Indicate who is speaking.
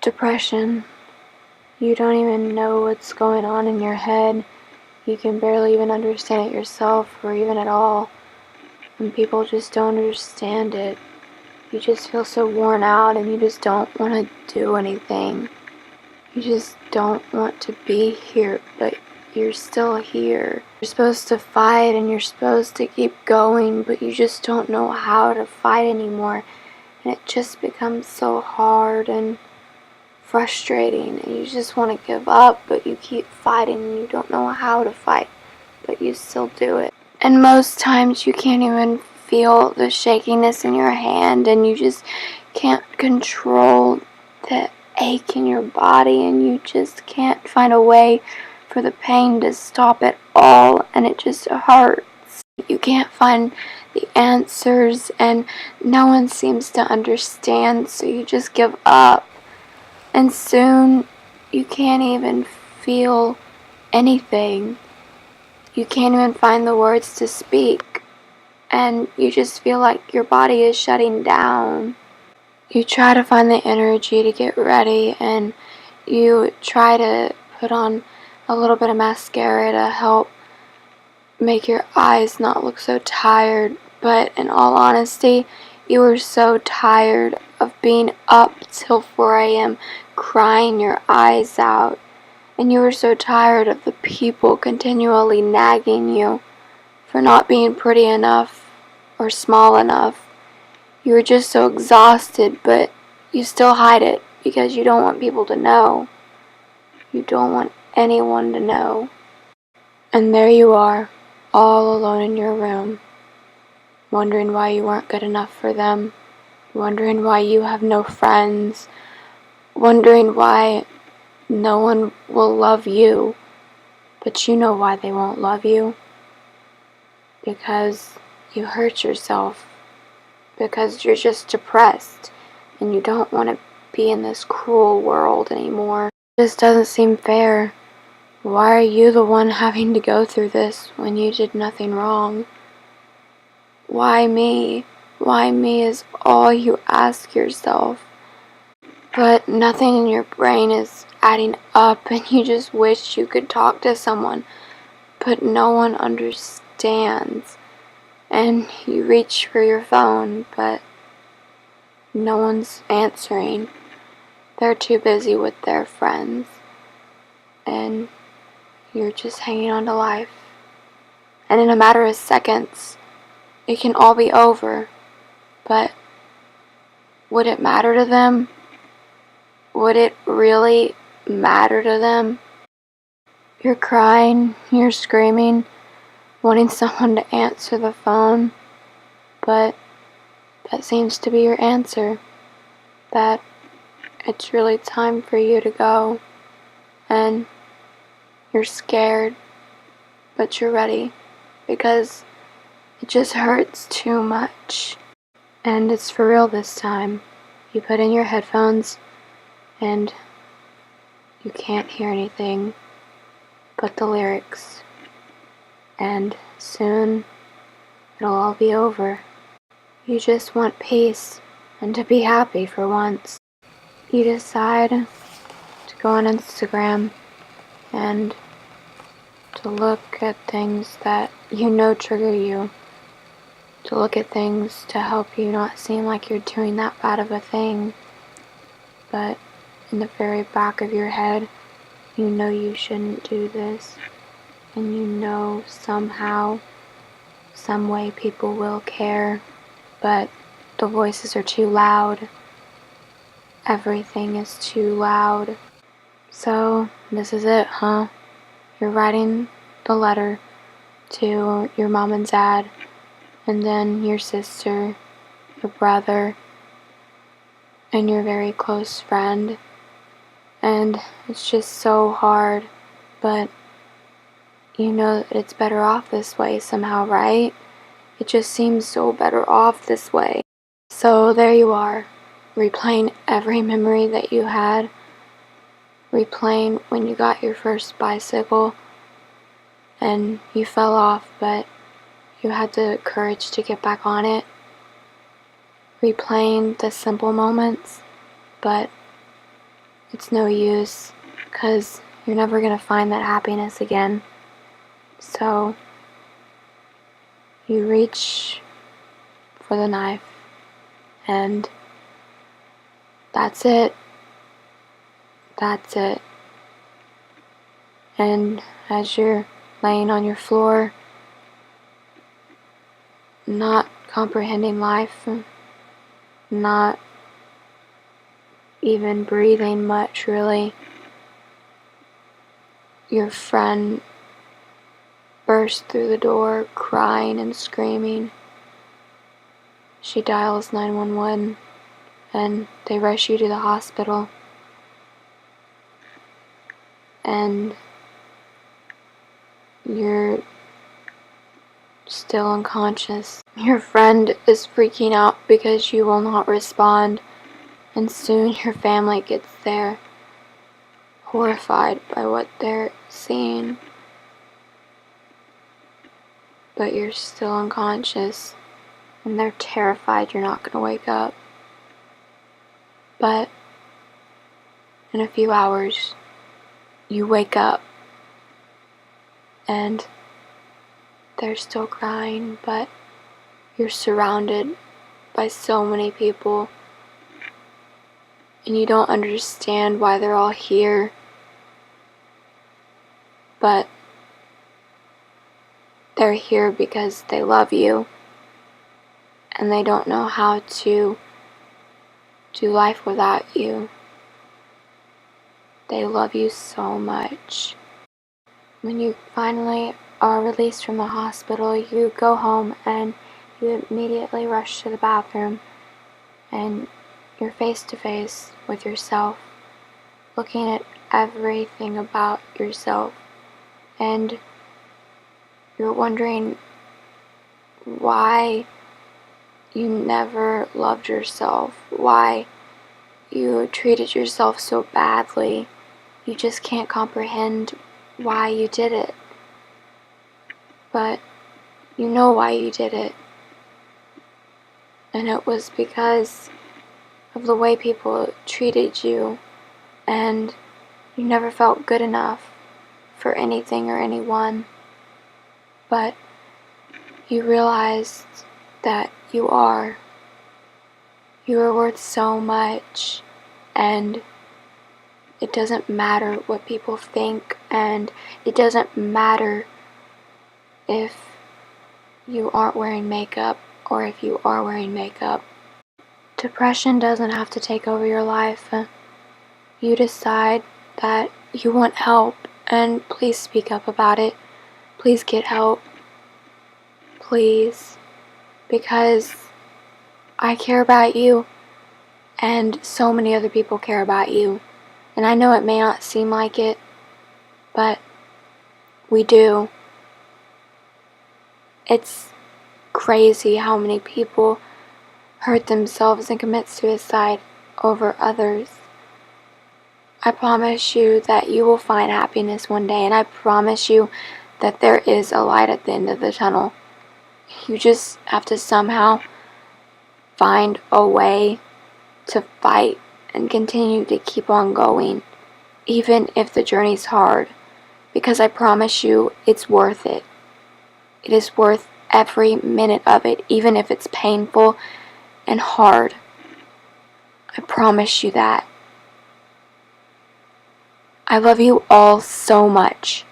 Speaker 1: depression. You don't even know what's going on in your head. You can barely even understand it yourself, or even at all. And people just don't understand it. You just feel so worn out and you just don't want to do anything. You just don't want to be here, but you're still here. You're supposed to fight and you're supposed to keep going, but you just don't know how to fight anymore. And it just becomes so hard and frustrating, and you just want to give up, but you keep fighting and you don't know how to fight, but you still do it. And most times you can't even feel the shakiness in your hand, and you just can't control the ache in your body, and you just can't find a way for the pain to stop at all, and it just hurts. You can't find the answers, and no one seems to understand, so you just give up. And soon, you can't even feel anything. You can't even find the words to speak. And you just feel like your body is shutting down. You try to find the energy to get ready, and you try to put on a little bit of mascara to help make your eyes not look so tired. But in all honesty, you were so tired of being up till 4 a.m. crying your eyes out. And you were so tired of the people continually nagging you for not being pretty enough or small enough. You were just so exhausted, but you still hide it because you don't want people to know. You don't want anyone to know. And there you are, all alone in your room, wondering why you weren't good enough for them, wondering why you have no friends, wondering why no one will love you. But you know why they won't love you. Because you hurt yourself. Because you're just depressed and you don't want to be in this cruel world anymore. It just doesn't seem fair. Why are you the one having to go through this when you did nothing wrong? Why me? Why me is all you ask yourself. But nothing in your brain is adding up, and you just wish you could talk to someone, but no one understands. And you reach for your phone, but no one's answering. They're too busy with their friends, and you're just hanging on to life. And in a matter of seconds, it can all be over. But would it matter to them? Would it really matter to them? You're crying, you're screaming, wanting someone to answer the phone, but that seems to be your answer, that it's really time for you to go, and you're scared, but you're ready, because it just hurts too much. And it's for real this time. You put in your headphones, and you can't hear anything but the lyrics. And soon, it'll all be over. You just want peace and to be happy for once. You decide to go on Instagram and to look at things that you know trigger you. To look at things to help you not seem like you're doing that bad of a thing. But in the very back of your head, you know you shouldn't do this. And you know somehow, some way people will care. But the voices are too loud. Everything is too loud. So, this is it, huh? You're writing the letter to your mom and dad, and then your sister, your brother, and your very close friend. And it's just so hard, but you know that it's better off this way somehow, right? It just seems so better off this way. So there you are, replaying every memory that you had, replaying when you got your first bicycle and you fell off, but you had the courage to get back on it, replaying the simple moments, but it's no use, because you're never going to find that happiness again. So you reach for the knife, and that's it. That's it. And as you're laying on your floor, not comprehending life, not even breathing much, really, your friend bursts through the door crying and screaming. She dials 911 and they rush you to the hospital. And you're still unconscious. Your friend is freaking out because you will not respond, and soon your family gets there, horrified by what they're seeing. But you're still unconscious, and they're terrified you're not going to wake up. But in a few hours, you wake up, and they're still crying, but you're surrounded by so many people, and you don't understand why they're all here, but they're here because they love you, and they don't know how to do life without you. They love you so much. When you finally are released from the hospital, you go home and you immediately rush to the bathroom, and you're face to face with yourself, looking at everything about yourself, and you're wondering why you never loved yourself, why you treated yourself so badly. You just can't comprehend why you did it. But you know why you did it. And it was because of the way people treated you, and you never felt good enough for anything or anyone. But you realized that you are worth so much, and it doesn't matter what people think, and it doesn't matter if you aren't wearing makeup or if you are wearing makeup. Depression doesn't have to take over your life. You decide that you want help, and please speak up about it. Please get help. Please. Because I care about you, and so many other people care about you. And I know it may not seem like it, but we do. It's crazy how many people hurt themselves and commit suicide over others. I promise you that you will find happiness one day, and I promise you that there is a light at the end of the tunnel. You just have to somehow find a way to fight and continue to keep on going, even if the journey's hard, because I promise you it's worth it. It is worth every minute of it, even if it's painful and hard. I promise you that. I love you all so much.